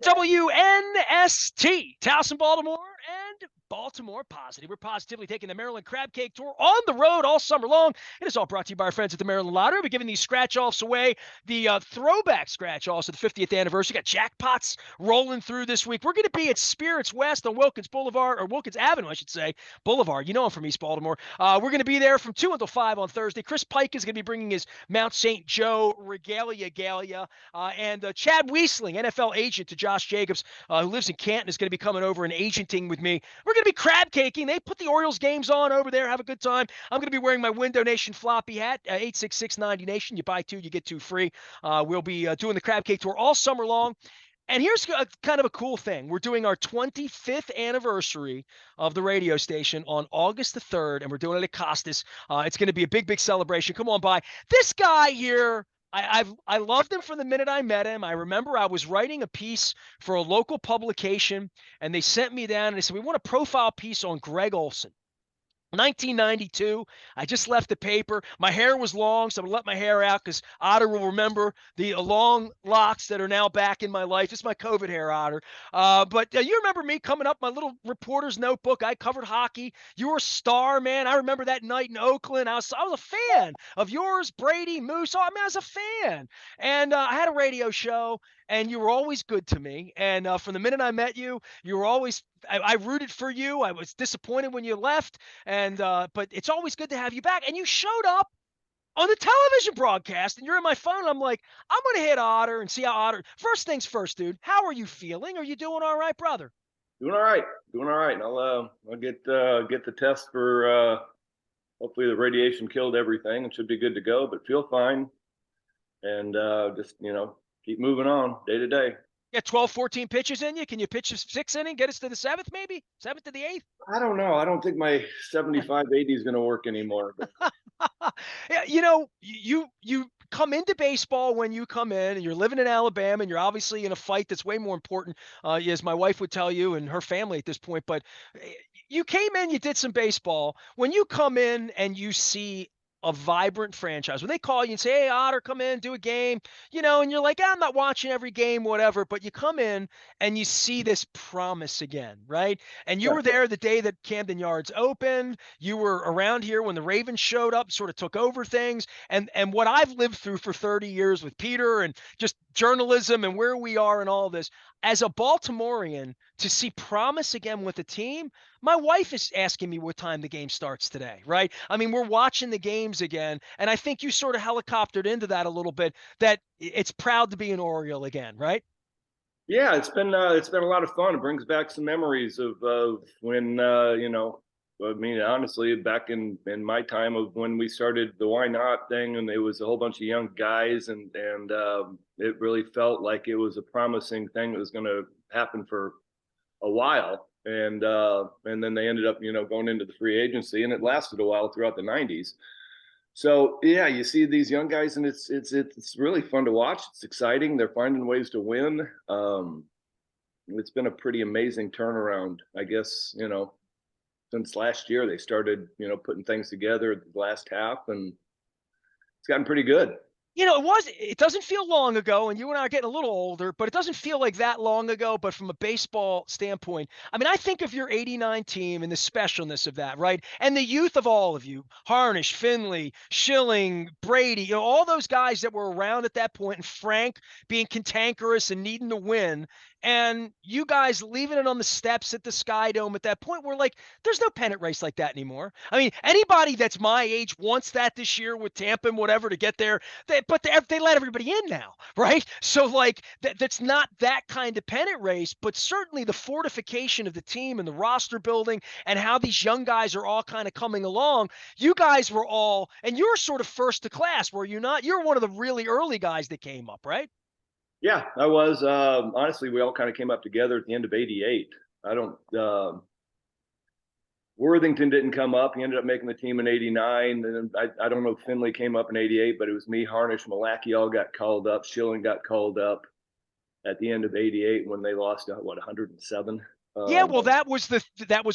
WNST, Towson, Baltimore, and Baltimore Positive. We're positively taking the Maryland Crab Cake Tour on the road all summer long. It is all brought to you by our friends at the Maryland Lottery. We're giving these scratch-offs away, the throwback scratch-offs of the 50th anniversary. Got jackpots rolling through this week. We're going to be at Spirits West on Wilkins Boulevard, or Wilkins Avenue, I should say. Boulevard. You know I'm from East Baltimore. We're going to be there from 2 until 5 on Thursday. Chris Pike is going to be bringing his Mount St. Joe regalia galia. And Chad Weisling, NFL agent to Josh Jacobs, who lives in Canton, is going to be coming over and agenting with me. We're going to be crab caking. They put the Orioles games on over there. Have a good time. I'm going to be wearing my Window Nation floppy hat, 86690 Nation. You buy 2, you get 2 free. We'll be doing the crab cake tour all summer long. And here's kind of a cool thing. We're doing our 25th anniversary of the radio station on August the 3rd, and we're doing it at Costas. It's going to be a big, big celebration. Come on by. This guy here, I loved him from the minute I met him. I remember I was writing a piece for a local publication, and they sent me down, and they said, we want a profile piece on Gregg Olson. 1992, I just left the paper. My hair was long, so I'm going to let my hair out because Otter will remember the long locks that are now back in my life. It's my COVID hair, Otter. But you remember me coming up, my little reporter's notebook. I covered hockey. You were a star, man. I remember that night in Oakland. I was a fan of yours, Brady, Moose. I mean, I was a fan. And I had a radio show, and you were always good to me. And from the minute I met you, you were always I rooted for you. I was disappointed when you left, and but it's always good to have you back. And you showed up on the television broadcast, and you're in my phone. I'm like, I'm gonna hit Otter and see how Otter. First things first, dude. How are you feeling? Are you doing all right, brother? Doing all right. Doing all right. I'll get the test for hopefully the radiation killed everything and should be good to go. But feel fine, and just keep moving on day to day. Yeah, 12, 14 pitches in you. Can you pitch a 6th inning, get us to the 7th, maybe 7th to the 8th? I don't know. I don't think my 75, 80 is going to work anymore. But. Yeah, you come into baseball when you come in, and you're living in Alabama, and you're obviously in a fight that's way more important, as my wife would tell you and her family at this point. But you came in, you did some baseball. When you come in and you see a vibrant franchise, when they call you and say, hey, Otter, come in, do a game, and you're like, I'm not watching every game, whatever, but you come in and you see this promise again, right? And you were there the day that Camden Yards opened. You were around here when the Ravens showed up, sort of took over things. And what I've lived through for 30 years with Peter and just journalism and where we are and all this, as a Baltimorean, to see promise again with the team, my wife is asking me what time the game starts today, right? I mean, we're watching the games again, and I think you sort of helicoptered into that a little bit, that it's proud to be an Oriole again, right? Yeah, it's been a lot of fun. It brings back some memories of when I mean, honestly, back in my time of when we started the Why Not thing, and there was a whole bunch of young guys, and it really felt like it was a promising thing that was going to happen for a while, and then they ended up going into the free agency, and it lasted a while throughout the 90s. So yeah, you see these young guys, and it's really fun to watch. It's exciting. They're finding ways to win. It's been a pretty amazing turnaround, I guess. Since last year they started putting things together the last half, and it's gotten pretty good. It doesn't feel long ago, and you and I are getting a little older, but it doesn't feel like that long ago. But from a baseball standpoint, I mean, I think of your 89 team and the specialness of that, right? And the youth of all of you, Harnish, Finley, Schilling, Brady, all those guys that were around at that point, and Frank being cantankerous and needing to win. And you guys leaving it on the steps at the Sky Dome at that point, we're like, there's no pennant race like that anymore. I mean, anybody that's my age wants that this year with Tampa and whatever to get there. But they let everybody in now, right? So like that's not that kind of pennant race, but certainly the fortification of the team and the roster building and how these young guys are all kind of coming along. You guys were all, and you're sort of first to class, were you not? You're one of the really early guys that came up, right? Yeah, I was. Honestly, we all kind of came up together at the end of '88. I don't. Worthington didn't come up. He ended up making the team in '89. And I don't know if Finley came up in '88, but it was me, Harnish, Malacki all got called up. Schilling got called up at the end of '88 when they lost 107. Yeah, well, that was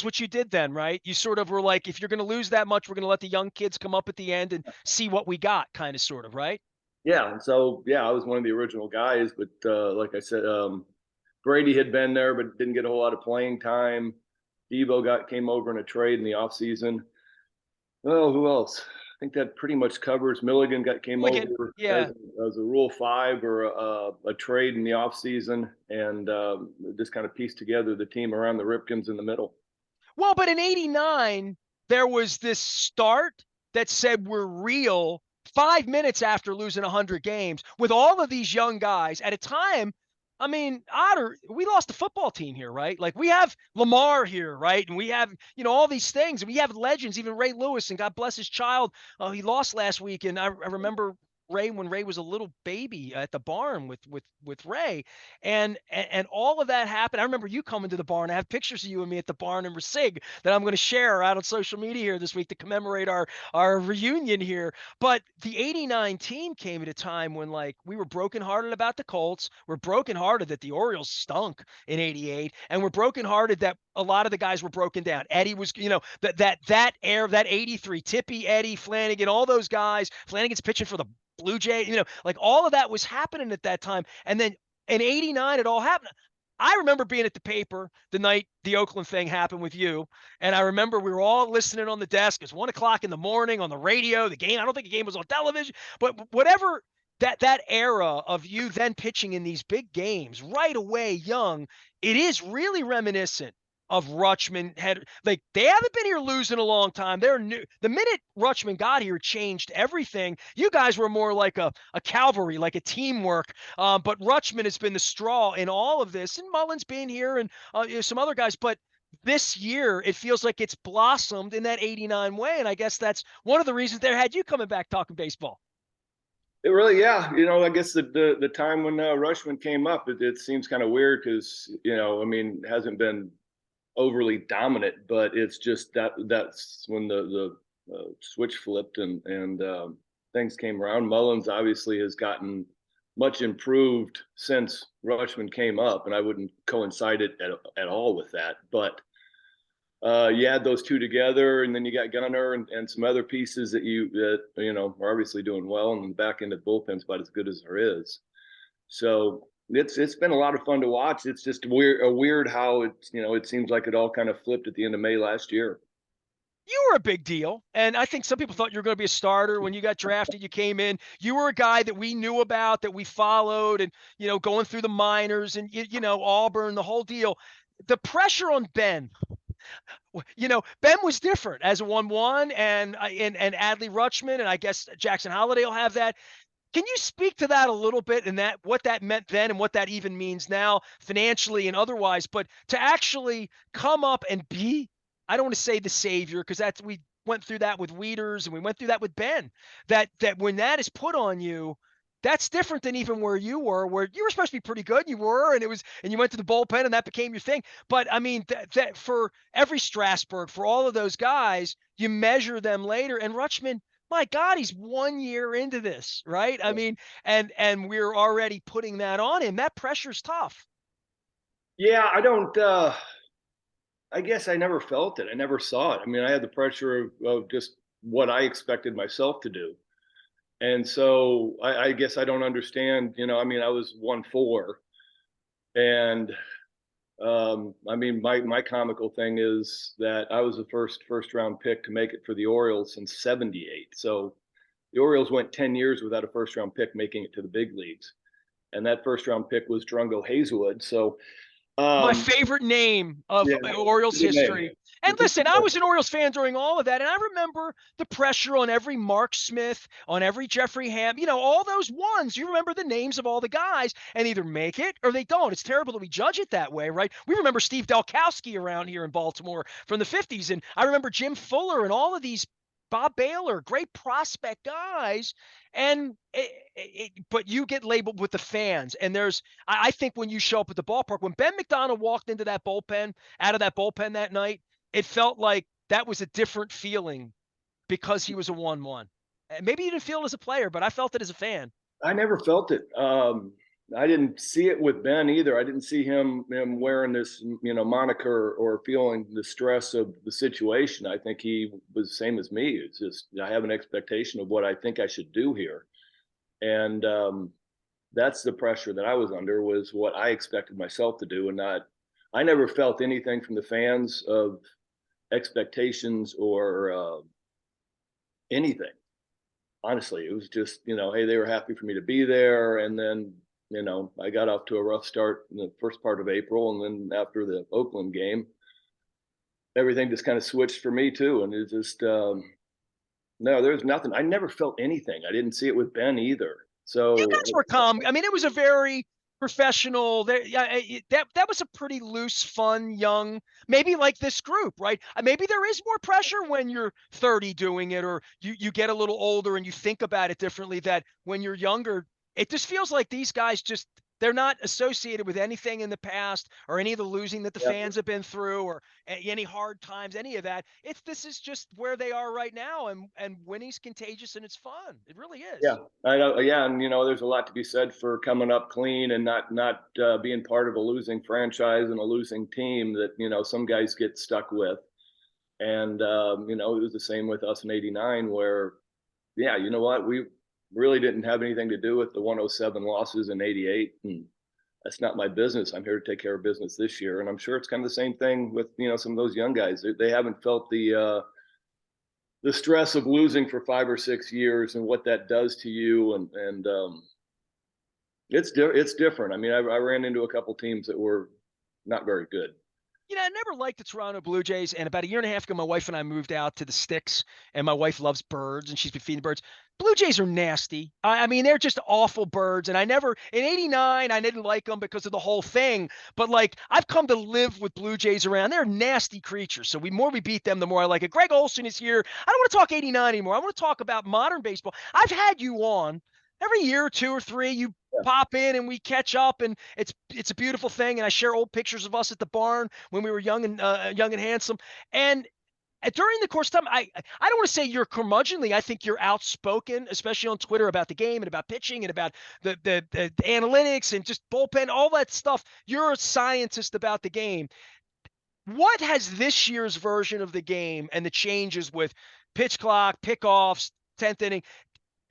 what you did then, right? You sort of were like, if you're going to lose that much, we're going to let the young kids come up at the end and see what we got, kind of, sort of, right? Yeah, and so yeah, I was one of the original guys, but like I said, Brady had been there, but didn't get a whole lot of playing time. Debo came over in a trade in the offseason. Well, who else? I think that pretty much covers. Milligan came Milligan, over yeah. as a Rule 5 or a trade in the offseason, and just kind of pieced together the team around the Ripkins in the middle. Well, but in '89, there was this start that said we're real 5 minutes after losing 100 games with all of these young guys at a time. I mean, Otter, we lost the football team here, right? Like we have Lamar here, right? And we have, all these things. And we have legends, even Ray Lewis, and God bless his child. He lost last week. And I remember Ray when Ray was a little baby at the barn with Ray, and all of that happened. I remember you coming to the barn. I have pictures of you and me at the barn in Resig that I'm going to share out on social media here this week to commemorate our reunion here. But the '89 team came at a time when like we were brokenhearted about the Colts. We're brokenhearted that the Orioles stunk in '88, and we're brokenhearted that a lot of the guys were broken down. Eddie was, that air, that '83, Tippy, Eddie, Flanagan, all those guys. Flanagan's pitching for the Blue Jay, like all of that was happening at that time. And then in '89, it all happened. I remember being at the paper the night the Oakland thing happened with you. And I remember we were all listening on the desk. It's 1 o'clock in the morning on the radio. The game, I don't think the game was on television, but whatever that era of you then pitching in these big games right away, young, it is really reminiscent of Rutschman. Like they haven't been here losing a long time. They're new. The minute Rutschman got here, changed everything. You guys were more like a cavalry, like a teamwork. But Rutschman has been the straw in all of this, and Mullins being here, and some other guys. But this year, it feels like it's blossomed in that '89 way, and I guess that's one of the reasons they had you coming back talking baseball. It really, yeah. I guess the time when Rushman came up, it seems kind of weird because I mean, it hasn't been overly dominant, but it's just that's when the switch flipped and things came around. Mullins obviously has gotten much improved since Rushman came up, and I wouldn't coincide it at all with that. But you add those two together, and then you got Gunnar and some other pieces that are obviously doing well, and the back end of the bullpen's about as good as there is. So it's been a lot of fun to watch. It's just weird how it seems like it all kind of flipped at the end of May last year. You were a big deal. And I think some people thought you were going to be a starter when you got drafted. You came in, you were a guy that we knew about, that we followed, and, going through the minors and, Auburn, the whole deal. The pressure on Ben, Ben was different as a 1-1 and Adley Rutschman, and I guess Jackson Holliday will have that. Can you speak to that a little bit and that what that meant then and what that even means now financially and otherwise, but to actually come up and be, I don't want to say the savior, because we went through that with Wieters and we went through that with Ben, that when that is put on you, that's different than even where you were supposed to be pretty good. You were, and you went to the bullpen and that became your thing. But I mean, that for every Strasburg, for all of those guys, you measure them later. And Rutschman, my God, he's 1 year into this, right? I mean, and we're already putting that on him. That pressure's tough. Yeah, I guess I never felt it. I never saw it. I mean, I had the pressure of just what I expected myself to do. And so I guess I don't understand, I mean, I was 1-4, and I mean, my comical thing is that I was the first round pick to make it for the Orioles since '78. So the Orioles went 10 years without a first round pick making it to the big leagues, and that first round pick was Drungo Hazelwood. So My favorite name of yeah, Orioles good name. history. And listen, I was an Orioles fan during all of that, and I remember the pressure on every Mark Smith, on every Jeffrey Ham, all those ones. You remember the names of all the guys, and either make it or they don't. It's terrible that we judge it that way, right? We remember Steve Dalkowski around here in Baltimore from the '50s, and I remember Jim Fuller and all of these Bob Baylor, great prospect guys. And but you get labeled with the fans. And I think when you show up at the ballpark, when Ben McDonald walked into that bullpen, out of that bullpen that night, it felt like that was a different feeling because he was a 1-1. Maybe you didn't feel it as a player, but I felt it as a fan. I never felt it. I didn't see it with Ben either. I didn't see him wearing this, moniker or feeling the stress of the situation. I think he was the same as me. It's just I have an expectation of what I think I should do here, and that's the pressure that I was under, was what I expected myself to do, and not. I never felt anything from the fans of expectations or anything. Honestly, it was just, hey, they were happy for me to be there, and then I got off to a rough start in the first part of April, and then after the Oakland game, everything just kind of switched for me too, and it just no, there's nothing. I never felt anything. I didn't see it with Ben either. So You guys were calm. I mean, it was a very professional. That was a pretty loose, fun, young. Maybe like this group, right? Maybe there is more pressure when you're 30 doing it, or you get a little older and you think about it differently. That when you're younger, it just feels like these guys just they're not associated with anything in the past or any of the losing that the yeah, fans have been through or any hard times, any of that. This is just where they are right now, and winning's contagious and it's fun. It really yeah, is. I know. Yeah, and there's a lot to be said for coming up clean and not being part of a losing franchise and a losing team that some guys get stuck with. And it was the same with us in '89, where yeah, you know what, we really didn't have anything to do with the 107 losses in '88, and that's not my business. I'm here to take care of business this year, and I'm sure it's kind of the same thing with some of those young guys. They haven't felt the stress of losing for 5 or 6 years and what that does to you, and it's different. I mean, I ran into a couple teams that were not very good. I never liked the Toronto Blue Jays. And about a year and a half ago, my wife and I moved out to the sticks, and my wife loves birds, and she's been feeding birds. Blue Jays are nasty. I mean, they're just awful birds. And in '89, I didn't like them because of the whole thing. But like, I've come to live with Blue Jays around. They're nasty creatures. So the more we beat them, the more I like it. Gregg Olson is here. I don't want to talk '89 anymore. I want to talk about modern baseball. I've had you on every year, 2 or 3. You Yeah. pop in and we catch up, and it's a beautiful thing, and I share old pictures of us at the barn when we were young and handsome. And during the course of time, I don't want to say you're curmudgeonly. I think you're outspoken, especially on Twitter, about the game and about pitching and about the analytics and just bullpen, all that stuff. You're a scientist about the game. What has this year's version of the game and the changes with pitch clock, pickoffs, 10th inning,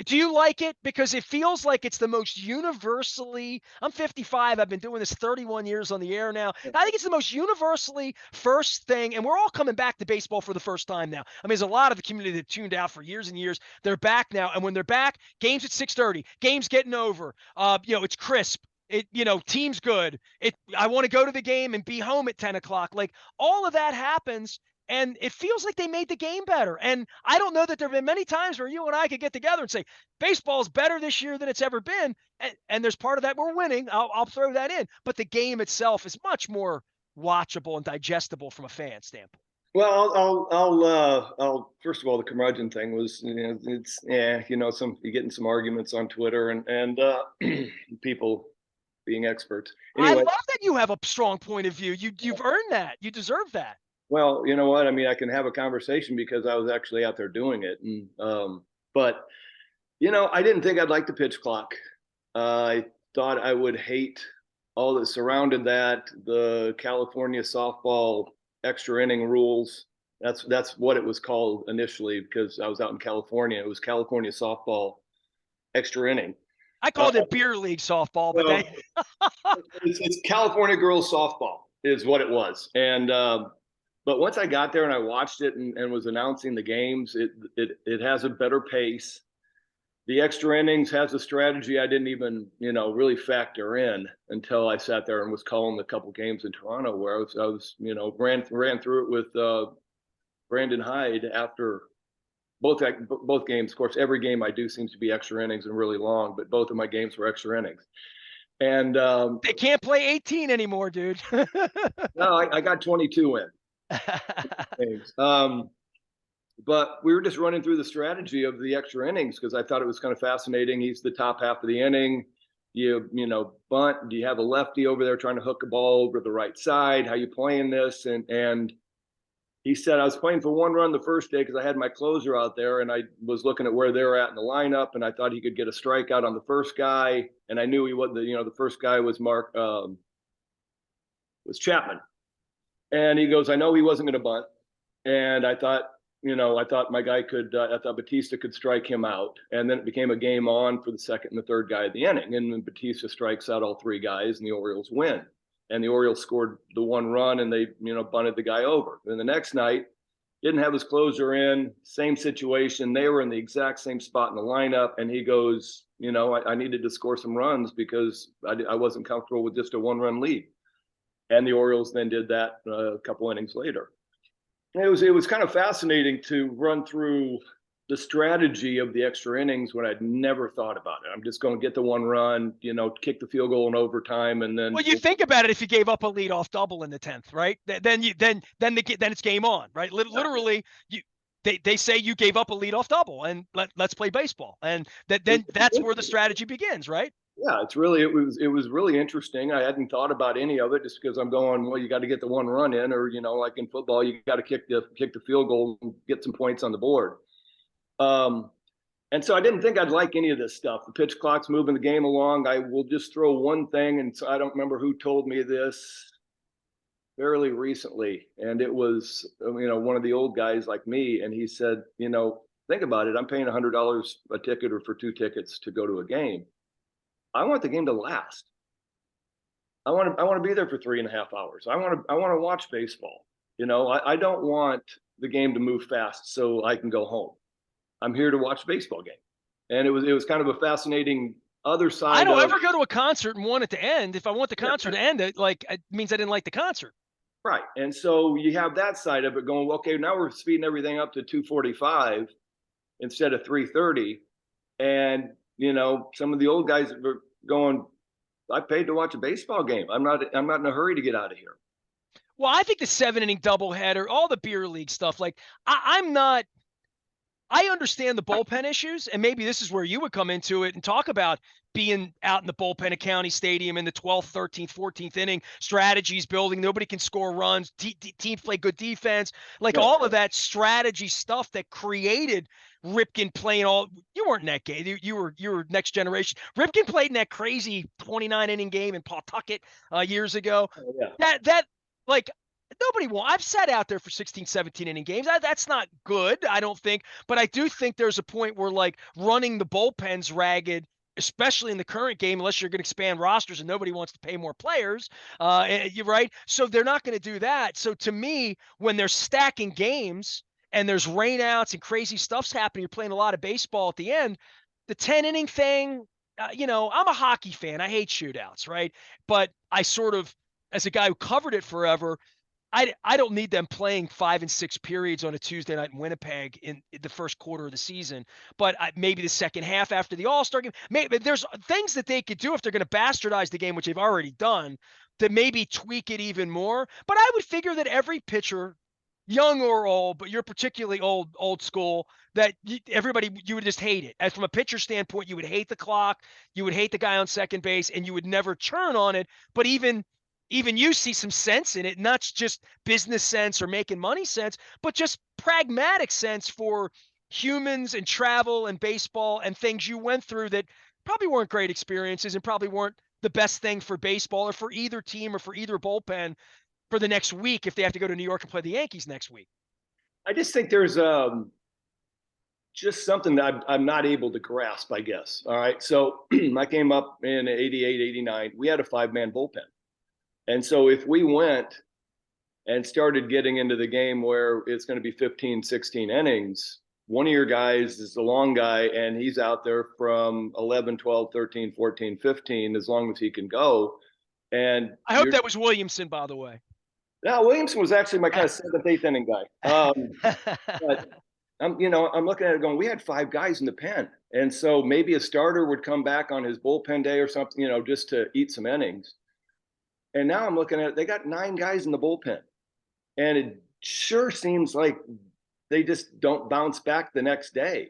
do you like it? Because it feels like it's the most universally, I'm 55, I've been doing this 31 years on the air now. I think it's the most universally first thing, and we're all coming back to baseball for the first time now. I mean, there's a lot of the community that tuned out for years and years. They're back now, and when they're back, games at 6:30, games getting over. It's crisp. Team's good. I want to go to the game and be home at 10 o'clock. Like, all of that happens, and it feels like they made the game better. And I don't know that there have been many times where you and I could get together and say, baseball's better this year than it's ever been. And there's part of that we're winning. I'll throw that in. But the game itself is much more watchable and digestible from a fan standpoint. Well, I'll first of all, the curmudgeon thing was, it's some you getting some arguments on Twitter and people being experts. I Anyway, love that you have a strong point of view. You've earned that. You deserve that. well, you know what? I mean, I can have a conversation because I was actually out there doing it, and but I didn't think I'd like the pitch clock. I thought I would hate all that surrounded that, the California softball extra inning rules. That's what it was called initially, because I was out in California. It was California softball extra inning. I Uh, called it beer league softball, but well, it's California girls softball is what it was, and but once I got there and I watched it and was announcing the games, it has a better pace. The extra innings has a strategy I didn't even really factor in until I sat there and was calling a couple games in Toronto, where I was ran through it with Brandon Hyde after both games. Of course, every game I do seems to be extra innings and really long, but both of my games were extra innings. And they can't play 18 anymore, dude. no, I got 22 in games. But we were just running through the strategy of the extra innings because I thought it was kind of fascinating. He's the top half of the inning. You bunt. Do you have a lefty over there trying to hook a ball over the right side? How you playing this? And he said, I was playing for one run the first day because I had my closer out there, and I was looking at where they were at in the lineup, and I thought he could get a strikeout on the first guy, and I knew he was the first guy was was Chapman, and he goes, I know he wasn't going to bunt, and I thought, I thought my guy could, I thought Batista could strike him out. And then it became a game on for the second and the third guy of the inning. And then Batista strikes out all three guys and the Orioles win. And the Orioles scored the one run and they, bunted the guy over. Then the next night, didn't have his closer in, same situation. They were in the exact same spot in the lineup. And he goes, I needed to score some runs because I wasn't comfortable with just a 1-run lead. And the Orioles then did that a couple innings later. It was kind of fascinating to run through the strategy of the extra innings when I'd never thought about it. I'm just going to get the 1 run, kick the field goal in overtime, and then. Well, you think about it. If you gave up a leadoff double in the 10th, right? Then it's game on, right? Literally, they say you gave up a leadoff double, and let's play baseball, and that's where the strategy begins, right? Yeah, it was really interesting. I hadn't thought about any of it just because I'm going, well, you got to get the 1 run in, or like in football, you got to kick the field goal and get some points on the board. And so I didn't think I'd like any of this stuff. The pitch clock's moving the game along. I will just throw one thing, and so I don't remember who told me this fairly recently, and it was one of the old guys like me, and he said, think about it. I'm paying $100 a ticket or for 2 tickets to go to a game. I want the game to last. I want to be there for 3.5 hours. I want to watch baseball. I don't want the game to move fast so I can go home. I'm here to watch a baseball game. And it was kind of a fascinating other side. I don't ever go to a concert and want it to end. If I want the concert to end, it means I didn't like the concert. Right. And so you have that side of it going, well, okay, now we're speeding everything up to 2:45 instead of 3:30. And some of the old guys were going, I paid to watch a baseball game. I'm not in a hurry to get out of here. Well, I think the 7-inning doubleheader, all the beer league stuff, I understand the bullpen issues, and maybe this is where you would come into it and talk about being out in the bullpen at County Stadium in the 12th, 13th, 14th inning, strategies building, nobody can score runs, teams play good defense, all of that strategy stuff that created Ripken playing all. You weren't in that game. You were next generation. Ripken played in that crazy 29-inning game in Pawtucket years ago. Oh, yeah. That nobody won. I've sat out there for 16, 17 inning games. That's not good, I don't think. But I do think there's a point where running the bullpens ragged, especially in the current game, unless you're going to expand rosters and nobody wants to pay more players, you're right. So they're not going to do that. So to me, when they're stacking games and there's rainouts and crazy stuff's happening, you're playing a lot of baseball at the end, the 10-inning thing, I'm a hockey fan. I hate shootouts, right? But I sort of, as a guy who covered it forever, I don't need them playing 5 and 6 periods on a Tuesday night in Winnipeg in the first quarter of the season. But maybe the second half after the All-Star game, maybe there's things that they could do if they're going to bastardize the game, which they've already done, to maybe tweak it even more. But I would figure that every pitcher, young or old, but you're particularly old school, that you would just hate it. As from a pitcher standpoint, you would hate the clock, you would hate the guy on second base, and you would never turn on it. But even you see some sense in it, not just business sense or making money sense, but just pragmatic sense for humans and travel and baseball and things you went through that probably weren't great experiences and probably weren't the best thing for baseball or for either team or for either bullpen for the next week if they have to go to New York and play the Yankees next week. I just think there's just something that I'm not able to grasp, I guess. All right. So I came up in 88, 89. We had a 5-man bullpen. And so if we went and started getting into the game where it's going to be 15, 16 innings, one of your guys is the long guy, and he's out there from 11, 12, 13, 14, 15, as long as he can go. And I hope that was Williamson, by the way. No, Williamson was actually my kind of 7th, 8th inning guy. But I'm looking at it going, we had 5 guys in the pen. And so maybe a starter would come back on his bullpen day or something, just to eat some innings. And now I'm looking at it, they got 9 guys in the bullpen. And it sure seems like they just don't bounce back the next day.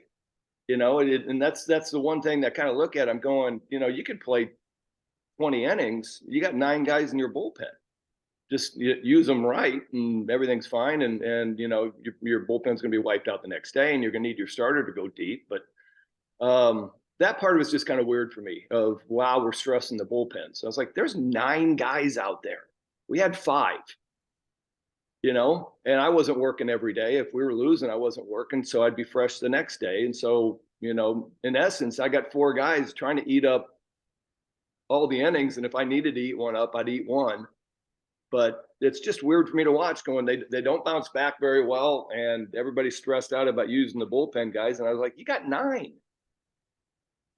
And that's the one thing that kind of look at. I'm going, you could play 20 innings. You got 9 guys in your bullpen. Just use them right and everything's fine. And your bullpen's going to be wiped out the next day and you're going to need your starter to go deep. But that part was just kind of weird for me of, wow, we're stressing the bullpen. So I was like, there's 9 guys out there. We had 5. and I wasn't working every day. If we were losing, I wasn't working, so I'd be fresh the next day. And so, in essence, I got four guys trying to eat up all the innings, and if I needed to eat one up, I'd eat one. But it's just weird for me to watch. Going, they don't bounce back very well, and everybody's stressed out about using the bullpen guys. And I was like, you got nine.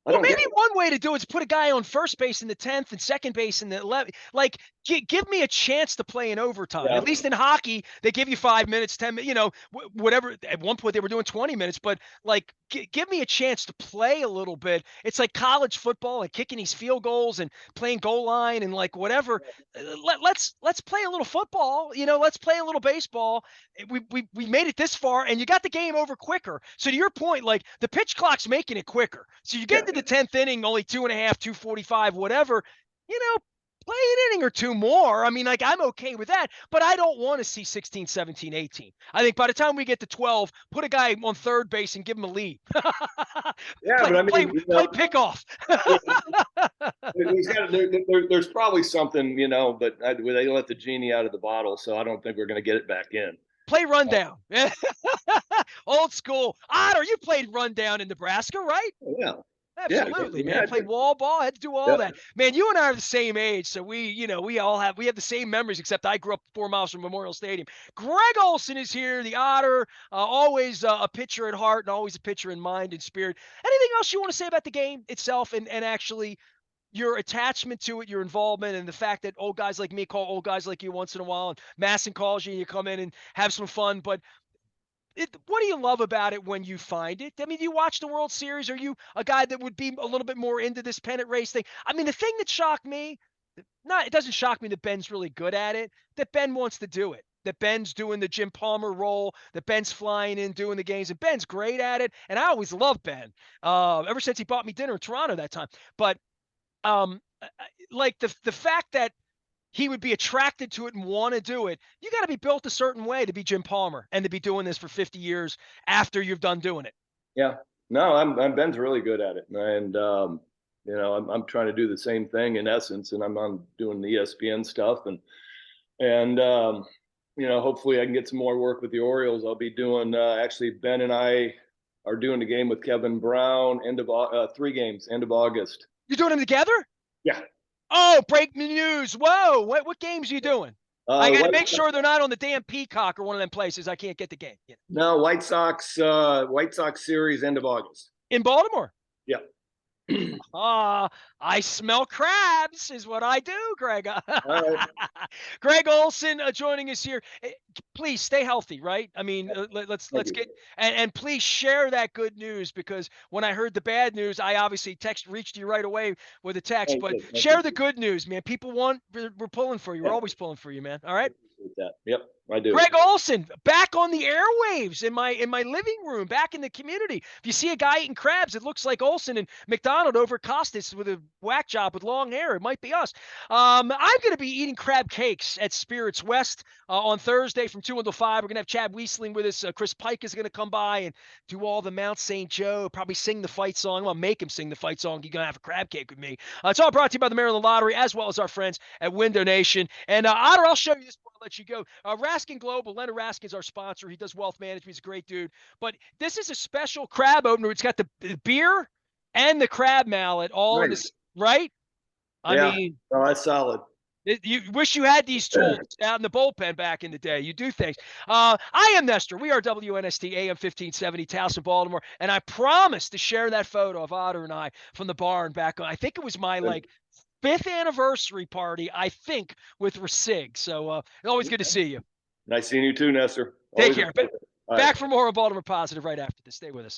I Well, don't maybe get it. one way to do it is put a guy on first base in the 10th and second base in the 11th. Like, give me a chance to play in overtime. Yeah. At least in hockey, they give you 5 minutes, 10 minutes, whatever. At one point, they were doing 20 minutes, but like, give me a chance to play a little bit. It's like college football and kicking these field goals and playing goal line and like whatever. Let's play a little football. Let's play a little baseball. We made it this far, and you got the game over quicker. So to your point, like the pitch clock's making it quicker. So you get Yeah. into the 10th inning, only 2.5, 2:45, whatever. Play an inning or two more. I mean, like, I'm okay with that, but I don't want to see 16, 17, 18. I think by the time we get to 12, put a guy on third base and give him a lead. Yeah, play, but I play, mean, play pickoff. there's probably something, but they let the genie out of the bottle, so I don't think we're going to get it back in. Play rundown. Old school. Otter, you played rundown in Nebraska, right? Yeah. Absolutely, Yeah, man. Played wall ball, had to do all yeah. that. Man, you and I are the same age, so we have the same memories, except I grew up 4 miles from Memorial Stadium. Gregg Olson is here, the Otter, always a pitcher at heart and always a pitcher in mind and spirit. Anything else you want to say about the game itself and actually your attachment to it, your involvement, and the fact that old guys like me call old guys like you once in a while, and Masson calls you, and you come in and have some fun, but what do you love about it when you find it? I mean, do you watch the World Series? Are you a guy that would be a little bit more into this pennant race thing? I mean, the thing that shocked me, it doesn't shock me that Ben's really good at it, that Ben wants to do it. That Ben's doing the Jim Palmer role, that Ben's flying in, doing the games, and Ben's great at it. And I always loved Ben, ever since he bought me dinner in Toronto that time. But like the fact that he would be attracted to it and want to do it. You got to be built a certain way to be Jim Palmer and to be doing this for 50 years after you've done doing it. Yeah. No, I'm Ben's really good at it, and I'm trying to do the same thing in essence, and I'm doing the ESPN stuff, and hopefully I can get some more work with the Orioles. I'll be doing actually Ben and I are doing a game with Kevin Brown end of 3 games end of August. You're doing them together? Yeah. Oh, break news. Whoa. What games are you doing? I got to make sure they're not on the damn Peacock or one of them places. I can't get the game. No, White Sox series end of August. In Baltimore? Yeah. I smell crabs is what I do, Greg. Right. Gregg Olson joining us here. Please stay healthy, right? I mean, let's get and please share that good news, because when I heard the bad news, I obviously reached you right away with a text. But share the good news, man. People we're pulling for you. We're always pulling for you, man. All right. That. Yep, I do. Gregg Olson back on the airwaves in my living room, back in the community. If you see a guy eating crabs, it looks like Olson and McDonald over Costas with a whack job with long hair. It might be us. I'm going to be eating crab cakes at Spirits West on Thursday from 2 until 5. We're going to have Chad Wiesling with us. Chris Pike is going to come by and do all the Mount St. Joe, probably sing the fight song. I'm going to make him sing the fight song. He's going to have a crab cake with me. It's all brought to you by the Maryland Lottery, as well as our friends at Window Nation. And Otter, I'll show you this before I let you go. Raskin Global, Leonard Raskin's our sponsor. He does wealth management. He's a great dude. But this is a special crab opener. It's got the beer and the crab mallet all in this, right? I mean, that's solid. You wish you had these tools out in the bullpen back in the day. You do things. I am Nestor. We are WNST AM 1570, Towson, Baltimore. And I promised to share that photo of Otter and I from the barn back on. I think it was my 5th anniversary party, I think, with Rasig. So always good to see you. Nice seeing you too, Nestor. Take care. Back for more of Baltimore Positive right after this. Stay with us.